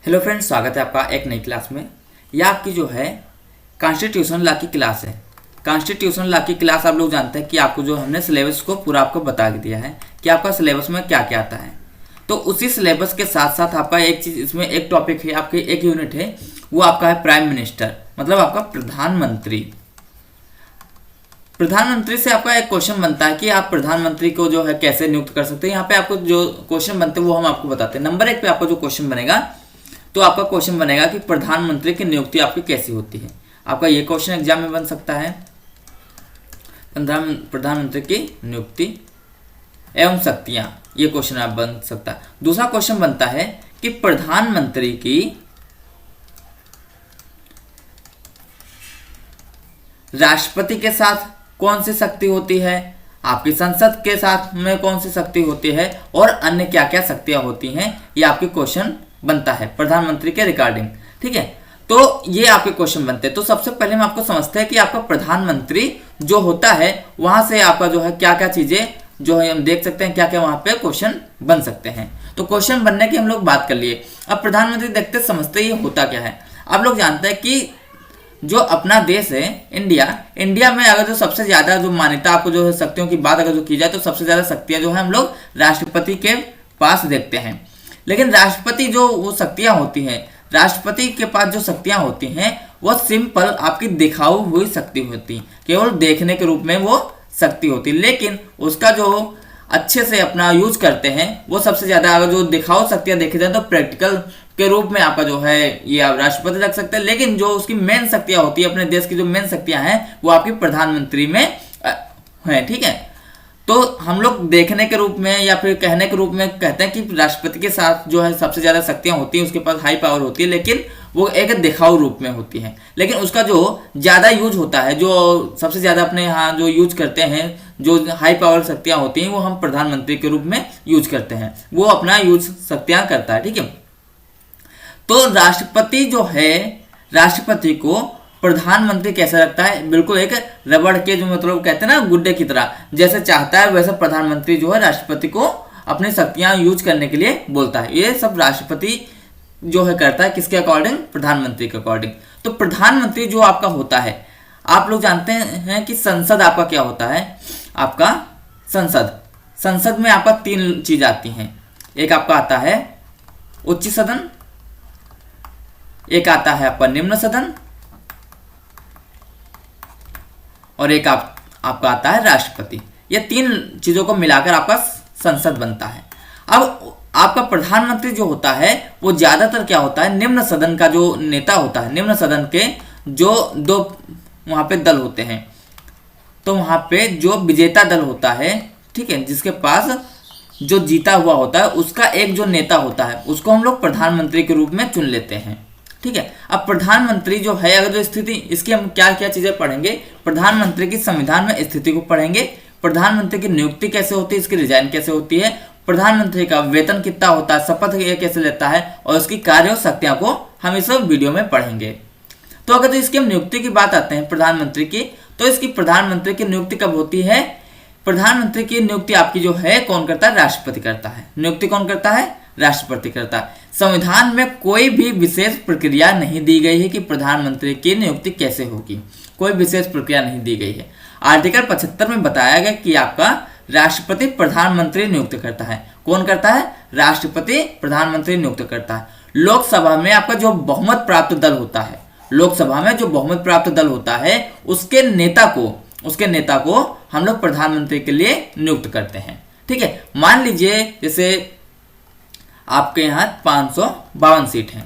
Hello friends, स्वागत है आपका एक नई क्लास में। यह आपकी जो है कॉन्स्टिट्यूशन लॉ की क्लास है। कॉन्स्टिट्यूशन लॉ की क्लास आप लोग जानते हैं कि आपको जो हमने सिलेबस को पूरा आपको बता दिया है कि आपका सिलेबस में क्या क्या आता है। तो उसी सिलेबस के साथ साथ आपका एक चीज़ इसमें एक टॉपिक है, आपके एक यूनिट है, वो आपका है प्राइम मिनिस्टर, मतलब आपका प्रधानमंत्री। प्रधानमंत्री से आपका एक क्वेश्चन बनता है कि आप प्रधानमंत्री को जो है कैसे नियुक्त कर सकते हैं। यहाँ पे आपको जो क्वेश्चन बनते हैं वो हम आपको बताते हैं। नंबर 1 पे आपका जो क्वेश्चन बनेगा, तो आपका क्वेश्चन बनेगा कि प्रधानमंत्री की नियुक्ति आपकी कैसी होती है। आपका ये क्वेश्चन एग्जाम में बन सकता है, प्रधानमंत्री की नियुक्ति एवं शक्तियां, ये क्वेश्चन आप बन सकता है। दूसरा क्वेश्चन बनता है कि प्रधानमंत्री की राष्ट्रपति के साथ कौन सी शक्ति होती है, आपकी संसद के साथ में कौन सी शक्ति होती है और अन्य क्या क्या शक्तियां होती हैं, ये आपके क्वेश्चन बनता है प्रधानमंत्री के रिगार्डिंग। ठीक है, तो ये आपके क्वेश्चन बनते हैं। तो सबसे पहले हम आपको समझते हैं कि आपका प्रधानमंत्री जो होता है वहां से आपका जो है क्या क्या चीजें जो है हम देख सकते हैं, क्या क्या वहां पे क्वेश्चन बन सकते हैं। तो क्वेश्चन बनने की हम लोग बात कर लिए। अब प्रधानमंत्री देखते समझते ये होता क्या है। आप लोग जानते हैं कि जो अपना देश है इंडिया में अगर जो सबसे ज्यादा जो मान्यता आपको जो है शक्तियों की बात अगर जो की जाए तो सबसे ज्यादा शक्तियां जो है हम लोग राष्ट्रपति के पास देखते हैं। लेकिन राष्ट्रपति जो वो शक्तियां होती हैं, राष्ट्रपति के पास जो शक्तियां होती हैं वो सिंपल आपकी दिखाऊ हुई शक्ति होती, केवल देखने के रूप में वो शक्ति होती। लेकिन उसका जो अच्छे से अपना यूज करते हैं वो सबसे ज्यादा, अगर जो दिखाऊ शक्तियां देखी जाए तो प्रैक्टिकल के रूप में आपका जो है ये आप राष्ट्रपति रख सकते हैं। लेकिन जो उसकी मेन शक्तियां होती है, अपने देश की जो मेन शक्तियां हैं वो आपकी प्रधानमंत्री में है। ठीक है, तो हम लोग देखने के रूप में या फिर कहने के रूप में कहते हैं कि राष्ट्रपति के साथ जो है सबसे ज्यादा शक्तियां होती हैं, उसके पास हाई पावर होती है, लेकिन वो एक दिखाऊ रूप में होती है। लेकिन उसका जो ज्यादा यूज होता है, जो सबसे ज्यादा अपने यहाँ जो यूज करते हैं, जो हाई पावर शक्तियां होती हैं वो हम प्रधानमंत्री के रूप में यूज करते हैं, वो अपना यूज शक्तियां करता है। ठीक है, तो राष्ट्रपति जो है, राष्ट्रपति को प्रधानमंत्री कैसा रखता है, बिल्कुल एक रबड़ के जो मतलब कहते हैं ना गुड्डे की तरह, जैसे चाहता है वैसा प्रधानमंत्री जो है राष्ट्रपति को अपनी शक्तियां यूज करने के लिए बोलता है। ये सब राष्ट्रपति जो है करता है, किसके अकॉर्डिंग, प्रधानमंत्री के अकॉर्डिंग। तो प्रधानमंत्री जो आपका होता है, आप लोग जानते हैं कि संसद आपका क्या होता है, आपका संसद में आपका 3 चीज आती हैं। एक आपका आता है उच्च सदन, एक आता है आपका निम्न सदन, और एक आपका आता है राष्ट्रपति। ये 3 चीजों को मिलाकर आपका संसद बनता है। अब आपका प्रधानमंत्री जो होता है वो ज्यादातर क्या होता है, निम्न सदन का जो नेता होता है, निम्न सदन के जो 2 वहां पे दल होते हैं, तो वहां पे जो विजेता दल होता है, ठीक है, जिसके पास जो जीता हुआ होता है उसका एक जो नेता होता है उसको हम लोग प्रधानमंत्री के रूप में चुन लेते हैं। ठीक है, अब प्रधानमंत्री जो है, अगर जो स्थिति, इसकी हम क्या क्या चीजें पढ़ेंगे, प्रधानमंत्री की संविधान में स्थिति को पढ़ेंगे, प्रधानमंत्री की नियुक्ति कैसे होती है, इसकी रिजाइन कैसे होती है, प्रधानमंत्री का वेतन कितना होता है, शपथ ये कैसे लेता है, और उसकी कार्य और शक्तियां को हम इस वीडियो में पढ़ेंगे। तो अगर जो इसकी हम नियुक्ति की बात आते हैं प्रधानमंत्री की, तो इसकी प्रधानमंत्री की नियुक्ति कब होती है, प्रधानमंत्री की नियुक्ति आपकी जो है कौन करता है, राष्ट्रपति करता है। नियुक्ति कौन करता है, राष्ट्रपति करता है। संविधान में कोई भी विशेष प्रक्रिया नहीं दी गई है कि प्रधानमंत्री की नियुक्ति कैसे होगी, कोई विशेष प्रक्रिया नहीं दी गई है। आर्टिकल 75 में बताया गया कि आपका राष्ट्रपति प्रधानमंत्री नियुक्त करता है। कौन करता है, राष्ट्रपति प्रधानमंत्री नियुक्त करता है। लोकसभा में आपका जो बहुमत प्राप्त दल होता है, लोकसभा में जो बहुमत प्राप्त दल होता है उसके नेता को हम लोग प्रधानमंत्री के लिए नियुक्त करते हैं। ठीक है, मान लीजिए जैसे आपके यहाँ 552 सीट है,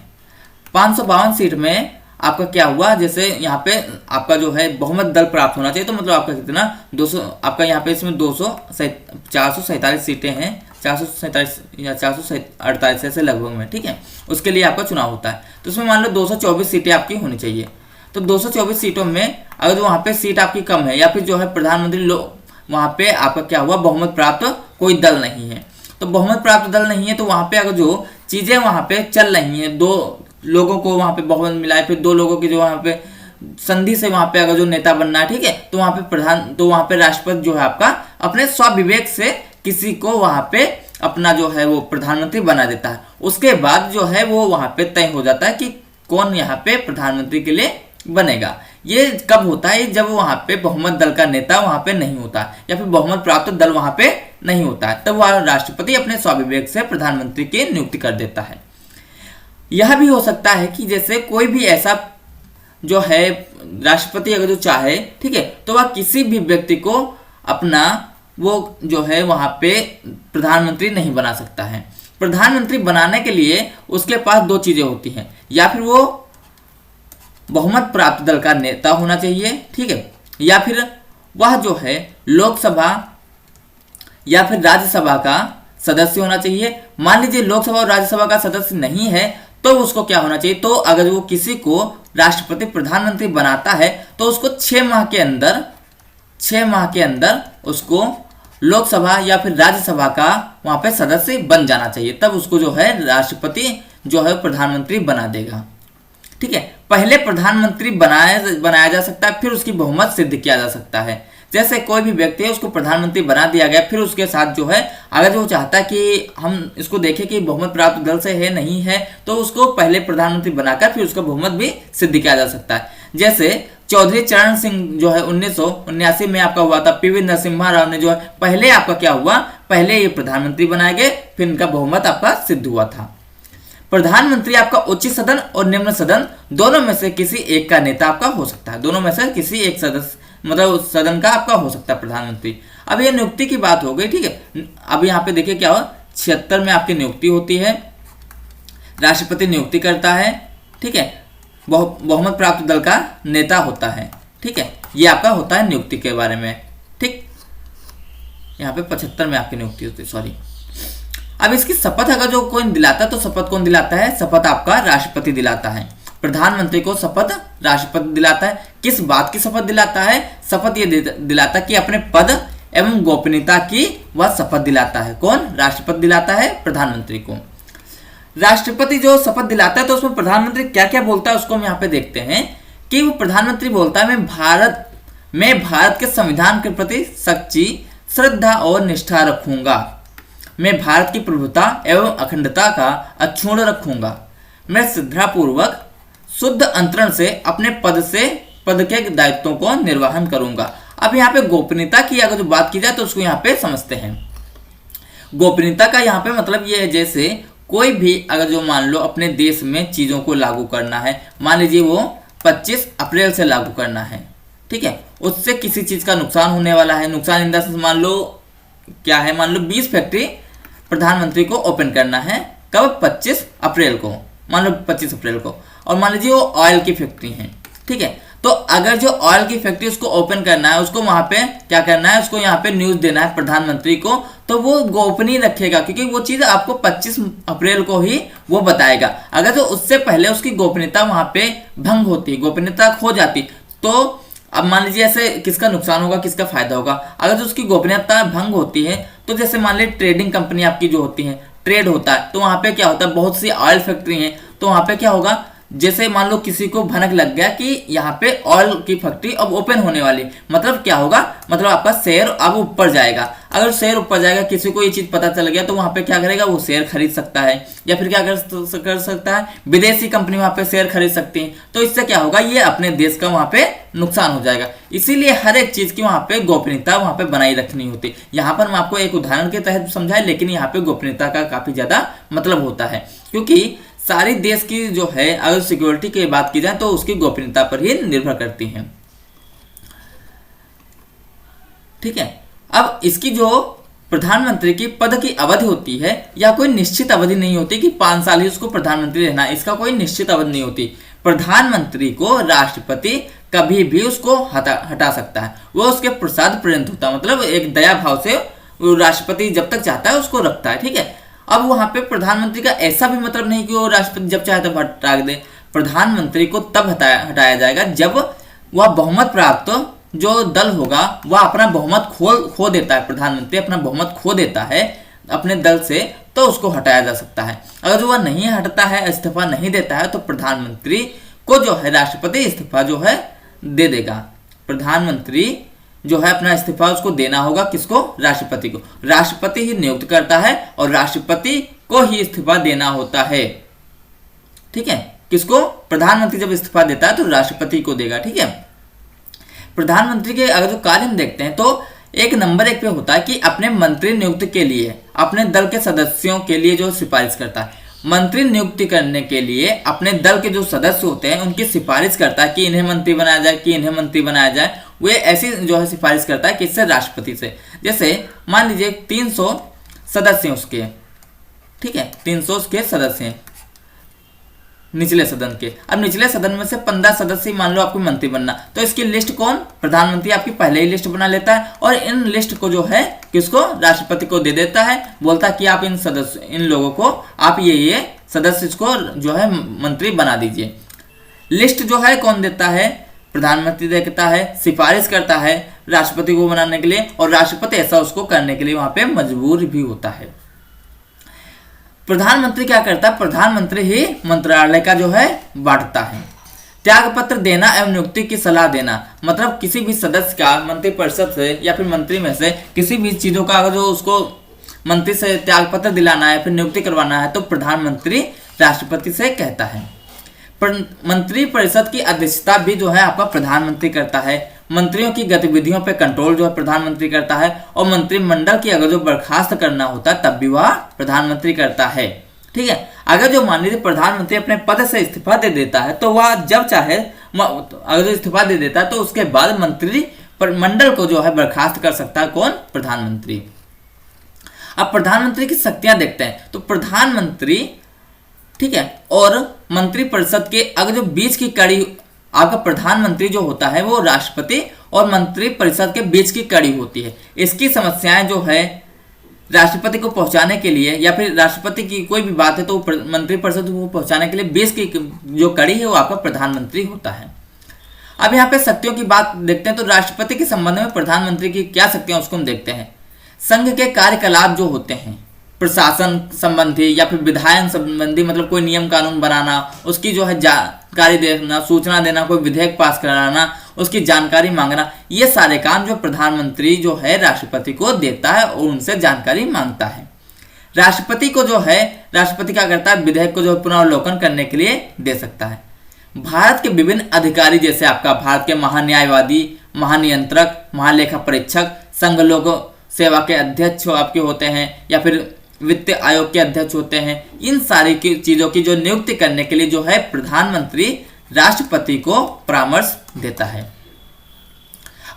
552 सीट में आपका क्या हुआ, जैसे यहाँ पे आपका जो है बहुमत दल प्राप्त होना चाहिए, तो मतलब आपका कितना 200, आपका यहाँ पे इसमें 447 सीटें हैं, 447 या 448 ऐसे लगभग में। ठीक है, उसके लिए आपका चुनाव होता है। तो उसमें मान लो 224 सीटें आपकी होनी चाहिए। तो 224 सीटों में अगर जो वहाँ पे सीट आपकी कम है, या फिर जो है प्रधानमंत्री वहाँ पे आपका क्या हुआ, बहुमत प्राप्त कोई दल नहीं है, तो बहुमत प्राप्त दल नहीं है, तो वहां पे अगर जो चीजें वहां पे चल रही हैं, 2 लोगों को वहां पे बहुमत मिला है, फिर 2 लोगों की जो वहां पे संधि से वहां पे अगर जो नेता बनना है, ठीक है, तो वहां पे राष्ट्रपति जो है आपका अपने स्वविवेक से किसी को वहां पे अपना जो है वो प्रधानमंत्री बना देता है। उसके बाद जो है वो वहां पे तय हो जाता है कि कौन यहाँ पे प्रधानमंत्री के लिए बनेगा। ये कब होता है? जब वहां पे बहुमत दल का नेता वहां पे नहीं होता या फिर बहुमत प्राप्त दल वहां पे नहीं होता है, तब वह राष्ट्रपति अपने स्वाभिवेक से प्रधानमंत्री की नियुक्ति कर देता है। यह भी हो सकता है कि जैसे कोई भी ऐसा जो है राष्ट्रपति अगर जो चाहे, ठीक है, तो वह किसी भी व्यक्ति को अपना वो जो है वहां पे प्रधानमंत्री नहीं बना सकता है। प्रधानमंत्री बनाने के लिए उसके पास दो चीजें होती हैं, या फिर वो बहुमत प्राप्त दल का नेता होना चाहिए, ठीक है, या फिर वह जो है लोकसभा या फिर राज्यसभा का सदस्य होना चाहिए। मान लीजिए लोकसभा और राज्यसभा का सदस्य नहीं है तो उसको क्या होना चाहिए? तो अगर वो किसी को राष्ट्रपति प्रधानमंत्री बनाता है तो उसको 6 माह के अंदर उसको लोकसभा या फिर राज्यसभा का वहां पे सदस्य बन जाना चाहिए, तब उसको जो है राष्ट्रपति जो है प्रधानमंत्री बना देगा। ठीक है, पहले प्रधानमंत्री बनाया जा सकता है, फिर उसकी बहुमत सिद्ध किया जा सकता है। जैसे कोई भी व्यक्ति है उसको प्रधानमंत्री बना दिया गया, फिर उसके साथ जो है अगर जो चाहता है कि हम इसको देखें कि बहुमत प्राप्त दल से है नहीं है, तो उसको पहले प्रधानमंत्री बनाकर फिर उसका बहुमत भी सिद्ध किया जा सकता है। जैसे चौधरी चरण सिंह जो है 1979 में आपका हुआ था, पीवी नरसिम्हा राव ने जो है पहले आपका क्या हुआ, पहले ये प्रधानमंत्री बनाए गए, फिर इनका बहुमत आपका सिद्ध हुआ था। प्रधानमंत्री आपका उच्च सदन और निम्न सदन दोनों में से किसी एक का नेता आपका हो सकता है, दोनों में से किसी एक सदस्य मतलब सदन का आपका हो सकता है प्रधानमंत्री। अब ये नियुक्ति की बात हो गई, ठीक है। अब यहाँ पे देखिए क्या हो, 76 में आपकी नियुक्ति होती है, राष्ट्रपति नियुक्ति करता है, ठीक है, बहुमत प्राप्त दल का नेता होता है, ठीक है, ये आपका होता है नियुक्ति के बारे में, ठीक। यहाँ पे 75 में आपकी नियुक्ति होती है, सॉरी। अब इसकी शपथ अगर जो कोई दिलाता है तो शपथ कौन दिलाता है? शपथ आपका राष्ट्रपति दिलाता है। प्रधानमंत्री को शपथ राष्ट्रपति दिलाता है। किस बात की शपथ दिलाता है? शपथ ये दिलाता है कि अपने पद एवं गोपनीयता की वह शपथ दिलाता है। कौन? राष्ट्रपति दिलाता है प्रधानमंत्री को। राष्ट्रपति जो शपथ दिलाता है तो उसमें प्रधानमंत्री क्या क्या बोलता है उसको हम यहाँ पे देखते हैं कि वो प्रधानमंत्री बोलता है मैं भारत के संविधान के प्रति सच्ची श्रद्धा और निष्ठा रखूंगा। मैं भारत की प्रभुता एवं अखंडता का अक्षुण्ण रखूंगा। मैं श्रद्धापूर्वक शुद्ध अंतरण से अपने पद के दायित्वों को निर्वहन करूंगा। अब यहाँ पे गोपनीयता की अगर जो बात की जाए तो उसको यहाँ पे समझते हैं। गोपनीयता का यहाँ पे मतलब ये है, जैसे कोई भी अगर जो मान लो अपने देश में चीजों को लागू करना है, मान लीजिए वो 25 अप्रैल से लागू करना है, ठीक है, उससे किसी चीज का नुकसान होने वाला है। नुकसान इन द सेंस मान लो क्या है, मान लो 20 फैक्ट्री प्रधानमंत्री को ओपन करना है, कब? 25 अप्रैल को, मान लो 25 अप्रैल को, और मान लीजिए वो ऑयल की फैक्ट्री है, ठीक है। तो अगर जो ऑयल की फैक्ट्री उसको ओपन करना है, उसको वहां पे क्या करना है, उसको यहाँ पे न्यूज देना है प्रधानमंत्री को, तो वो गोपनीय रखेगा क्योंकि वो चीज आपको 25 अप्रैल को ही वो बताएगा। अगर तो उससे पहले उसकी गोपनीयता वहां पे भंग होती, गोपनीयता खो जाती, तो अब मान लीजिए ऐसे किसका नुकसान होगा, किसका फायदा होगा? अगर जो उसकी गोपनीयता भंग होती है तो जैसे मान लीजिए ट्रेडिंग कंपनी आपकी जो होती है, ट्रेड होता है, तो वहां पे क्या होता है, बहुत सी ऑयल फैक्ट्री है, तो वहां पे क्या होगा, जैसे मान लो किसी को भनक लग गया कि यहाँ पे ऑयल की फैक्ट्री अब ओपन होने वाली, मतलब क्या होगा, मतलब आपका शेयर अब ऊपर जाएगा। अगर शेयर ऊपर जाएगा, किसी को ये चीज पता चल गया, तो वहां पे क्या करेगा, वो शेयर खरीद सकता है, या फिर क्या कर सकता है, विदेशी कंपनी वहां पे शेयर खरीद सकती है। तो इससे क्या होगा, ये अपने देश का वहां पे नुकसान हो जाएगा। इसीलिए हर एक चीज की वहां पे गोपनीयता वहां पे बनाई रखनी होती। यहाँ पर मैं आपको एक उदाहरण के तहत समझाया, लेकिन यहाँ पे गोपनीयता का काफी ज्यादा मतलब होता है, क्योंकि सारी देश की जो है अगर सिक्योरिटी की बात की जाए तो उसकी गोपनीयता पर ही निर्भर करती है, ठीक है। अब इसकी जो प्रधानमंत्री की पद की अवधि होती है, या कोई निश्चित अवधि नहीं होती कि 5 साल ही उसको प्रधानमंत्री रहना, इसका कोई निश्चित अवधि नहीं होती। प्रधानमंत्री को राष्ट्रपति कभी भी उसको हटा सकता है, वो उसके प्रसाद पर्यंत होता है, मतलब एक दया भाव से राष्ट्रपति जब तक चाहता है उसको रखता है, ठीक है। अब वहां पे प्रधानमंत्री का ऐसा भी मतलब नहीं कि वो राष्ट्रपति जब चाहे तब हटा दे। प्रधानमंत्री को तब हटाया जाएगा जब वह बहुमत प्राप्त जो दल होगा वह अपना बहुमत खो देता है। प्रधानमंत्री अपना बहुमत खो देता है अपने दल से, तो उसको हटाया जा सकता है। अगर वह नहीं हटता है, इस्तीफा नहीं देता है, तो प्रधानमंत्री को जो है राष्ट्रपति इस्तीफा जो है दे देगा। प्रधानमंत्री जो है अपना इस्तीफा उसको देना होगा, किसको? राष्ट्रपति को। राष्ट्रपति ही नियुक्त करता है और राष्ट्रपति को ही इस्तीफा देना होता है। ठीक है, किसको? प्रधानमंत्री जब इस्तीफा देता है तो राष्ट्रपति को देगा। ठीक है, प्रधानमंत्री के अगर जो कार्य हम देखते हैं तो एक नंबर 1 पे होता है कि अपने मंत्री नियुक्ति के लिए अपने दल के सदस्यों के लिए जो सिफारिश करता है। मंत्री नियुक्ति करने के लिए अपने दल के जो सदस्य होते हैं उनकी सिफारिश करता है कि इन्हें मंत्री बनाया जाए, कि इन्हें मंत्री बनाया जाए। वे ऐसी जो है सिफारिश करता है किससे? राष्ट्रपति से। जैसे मान लीजिए 300 सदस्य हैं उसके, ठीक है, 300 उसके सदस्य हैं निचले सदन के। अब निचले सदन में से 15 सदस्य मान लो आपको मंत्री बनना, तो इसकी लिस्ट कौन? प्रधानमंत्री आपकी पहले ही लिस्ट बना लेता है और इन लिस्ट को जो है किसको? राष्ट्रपति को दे देता है। बोलता है कि आप इन लोगों को आप ये सदस्य को जो है मंत्री बना दीजिए। लिस्ट जो है कौन देता है? प्रधानमंत्री देता है, सिफारिश करता है राष्ट्रपति को बनाने के लिए और राष्ट्रपति ऐसा उसको करने के लिए वहां पे मजबूर भी होता है। प्रधानमंत्री क्या करता है? प्रधानमंत्री ही मंत्रालय का जो है बांटता है। त्यागपत्र देना एवं नियुक्ति की सलाह देना, मतलब किसी भी सदस्य का मंत्रिपरिषद से या फिर मंत्री में से किसी भी चीजों का अगर जो उसको मंत्री से त्यागपत्र दिलाना है, फिर नियुक्ति करवाना है, तो प्रधानमंत्री राष्ट्रपति से कहता है। मंत्री परिषद की अध्यक्षता भी जो है आपका प्रधानमंत्री करता है। मंत्रियों की गतिविधियों पर कंट्रोल जो है प्रधानमंत्री करता है और मंत्रिमंडल की अगर जो बर्खास्त करना होता है तब भी वह प्रधानमंत्री करता है। ठीक है, अगर जो मान लीजिए प्रधानमंत्री अपने पद से इस्तीफा दे देता है तो वह जब चाहे अगर जो इस्तीफा दे देता है तो उसके बाद मंत्रिमंडल को जो है बर्खास्त कर सकता है। कौन? प्रधानमंत्री। अब प्रधानमंत्री की शक्तियां देखते हैं तो प्रधानमंत्री, ठीक है, और मंत्रिपरिषद के अगर जो बीच की कड़ी आपका प्रधानमंत्री जो होता है वो राष्ट्रपति और मंत्रिपरिषद के बीच की कड़ी होती है। इसकी समस्याएं जो है राष्ट्रपति को पहुंचाने के लिए या फिर राष्ट्रपति की कोई भी बात है तो मंत्रिपरिषद को पहुंचाने के लिए बीच की जो कड़ी है वो आपका प्रधानमंत्री होता है। अब यहाँ पे शक्तियों की बात देखते हैं तो राष्ट्रपति के संबंध में प्रधानमंत्री की क्या शक्तियां उसको हम देखते हैं। संघ के कार्यकलाप जो होते हैं, प्रशासन संबंधी या फिर विधायन संबंधी, मतलब कोई नियम कानून बनाना, उसकी जो है जानकारी देना, सूचना देना, कोई विधेयक पास कराना, उसकी जानकारी मांगना, ये सारे काम जो प्रधानमंत्री जो है राष्ट्रपति को देता है और उनसे जानकारी मांगता है। राष्ट्रपति को जो है राष्ट्रपति क्या करता है? विधेयक को जो पुनर्वलोकन करने के लिए दे सकता है। भारत के विभिन्न अधिकारी जैसे आपका भारत के महान्यायवादी, महानियंत्रक, महालेखा परीक्षक, संघ लोक सेवा के अध्यक्ष आपके होते हैं या फिर वित्त आयोग के अध्यक्ष होते हैं, इन सारी की चीजों की जो नियुक्ति करने के लिए जो है प्रधानमंत्री राष्ट्रपति को परामर्श देता है।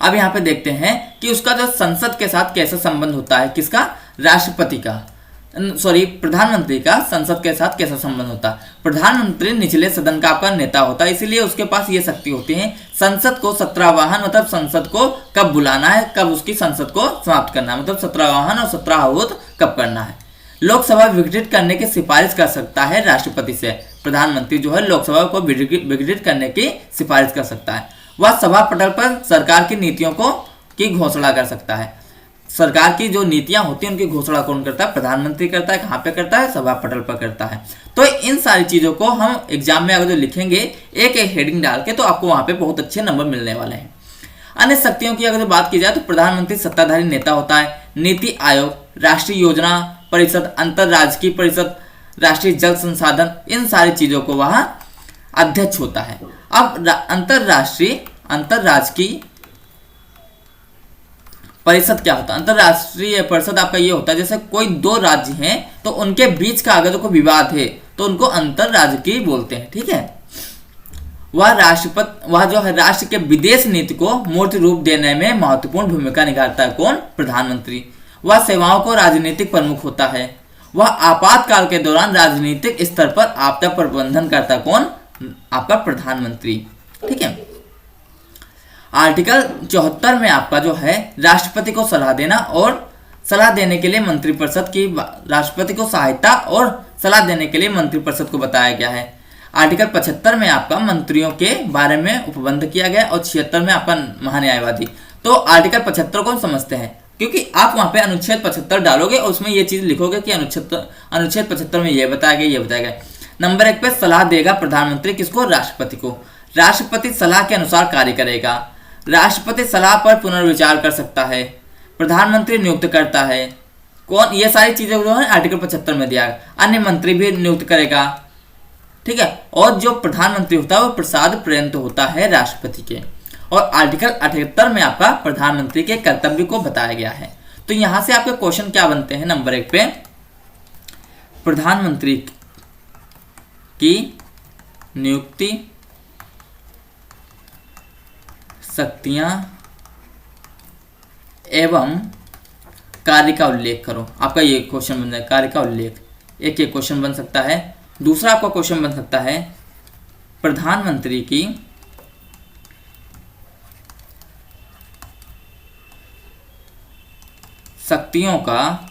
अब यहाँ पे देखते हैं कि उसका जो संसद के साथ कैसा संबंध होता है। किसका? राष्ट्रपति का, प्रधानमंत्री का संसद के साथ कैसा संबंध होता है। प्रधानमंत्री निचले सदन का आपका नेता होता है, इसीलिए उसके पास ये शक्ति होती है संसद को सत्रावाहन, मतलब संसद को कब बुलाना है, कब उसकी संसद को समाप्त करना है, मतलब सत्रावाहन और सत्राहूत कब करना है। लोकसभा विघटित करने की सिफारिश कर सकता है राष्ट्रपति से। प्रधानमंत्री जो है लोकसभा को विघटित करने की सिफारिश कर सकता है। वह सभा पटल पर सरकार की नीतियों की घोषणा कर सकता है। सरकार की जो नीतियां होती हैं उनकी घोषणा कौन करता है? प्रधानमंत्री करता है। कहाँ पे करता है? सभा पटल पर करता है। तो इन सारी चीजों को हम एग्जाम में अगर जो लिखेंगे एक एक हेडिंग डाल के, तो आपको वहां पे बहुत अच्छे नंबर मिलने वाले हैं। अन्य शक्तियों की अगर जो बात की जाए तो प्रधानमंत्री सत्ताधारी नेता होता है। नीति आयोग, राष्ट्रीय योजना परिषद, अंतरराजकीय परिषद, राष्ट्रीय जल संसाधन, इन सारी चीजों को वह अध्यक्ष होता है। अब अंतरराष्ट्रीय परिषद क्या होता है? अंतरराष्ट्रीय परिषद आपका ये होता है जैसे कोई दो राज्य हैं तो उनके बीच का अगर कोई विवाद है तो उनको अंतरराज्यीय बोलते हैं। ठीक है, वह जो है राष्ट्र के विदेश नीति को मूर्त रूप देने में महत्वपूर्ण भूमिका निभाता है। कौन? प्रधानमंत्री। वह सेवाओं को राजनीतिक प्रमुख होता है। वह आपातकाल के दौरान राजनीतिक स्तर पर आपदा प्रबंधन करता है। कौन? आपका प्रधानमंत्री। ठीक है, आर्टिकल 74 में आपका जो है राष्ट्रपति को सलाह देना और सलाह देने के लिए मंत्रिपरिषद की, राष्ट्रपति को सहायता और सलाह देने के लिए मंत्रिपरिषद को बताया गया है। आर्टिकल 75 में आपका मंत्रियों के बारे में उपबंध किया गया और 76 में आपका महान्यायवादी। तो आर्टिकल 75 को समझते हैं क्योंकि आप वहां पे अनुच्छेद 75 डालोगे और उसमें ये चीज लिखोगे कि अनुच्छेद 75 में ये बताया गया। नंबर 1 पे सलाह देगा प्रधानमंत्री किसको? राष्ट्रपति को। राष्ट्रपति सलाह के अनुसार कार्य करेगा। राष्ट्रपति सलाह पर पुनर्विचार कर सकता है, प्रधानमंत्री नियुक्त करता है। कौन? ये सारी चीजें जो है आर्टिकल 75 में दिया है। अन्य मंत्री भी नियुक्त करेगा, ठीक है। और जो प्रधानमंत्री होता है वो प्रसाद पर्यंत होता है राष्ट्रपति के। और आर्टिकल 78 में आपका प्रधानमंत्री के कर्तव्य को बताया गया है। तो यहां से आपके क्वेश्चन क्या बनते हैं? नंबर 1 पे प्रधानमंत्री की नियुक्ति, शक्तियां एवं कार्य का उल्लेख करो। आपका ये क्वेश्चन बन जाए, कार्य का उल्लेख। एक ये क्वेश्चन बन सकता है। दूसरा आपका क्वेश्चन बन सकता है प्रधानमंत्री की शक्तियों का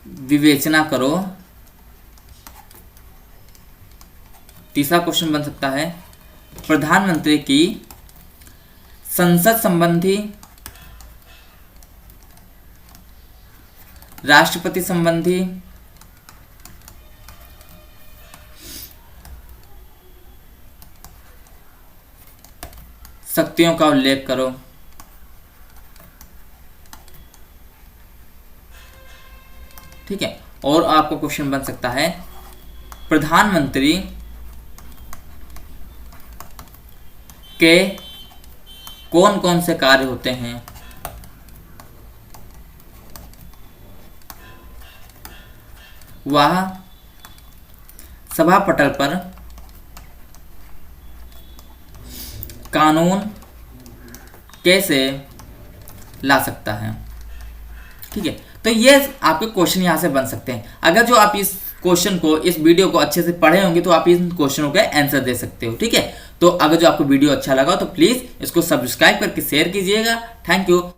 विवेचना करो। तीसरा क्वेश्चन बन सकता है प्रधानमंत्री की संसद संबंधी, राष्ट्रपति संबंधी शक्तियों का उल्लेख करो। ठीक है। और आपका क्वेश्चन बन सकता है प्रधानमंत्री के कौन कौन से कार्य होते हैं? वह सभा पटल पर कानून कैसे ला सकता है? ठीक है। तो ये आपके क्वेश्चन यहां से बन सकते हैं। अगर जो आप इस क्वेश्चन को, इस वीडियो को अच्छे से पढ़े होंगे तो आप इन क्वेश्चनों के आंसर दे सकते हो। ठीक है। तो अगर जो आपको वीडियो अच्छा लगा तो प्लीज इसको सब्सक्राइब करके शेयर कीजिएगा। Thank you.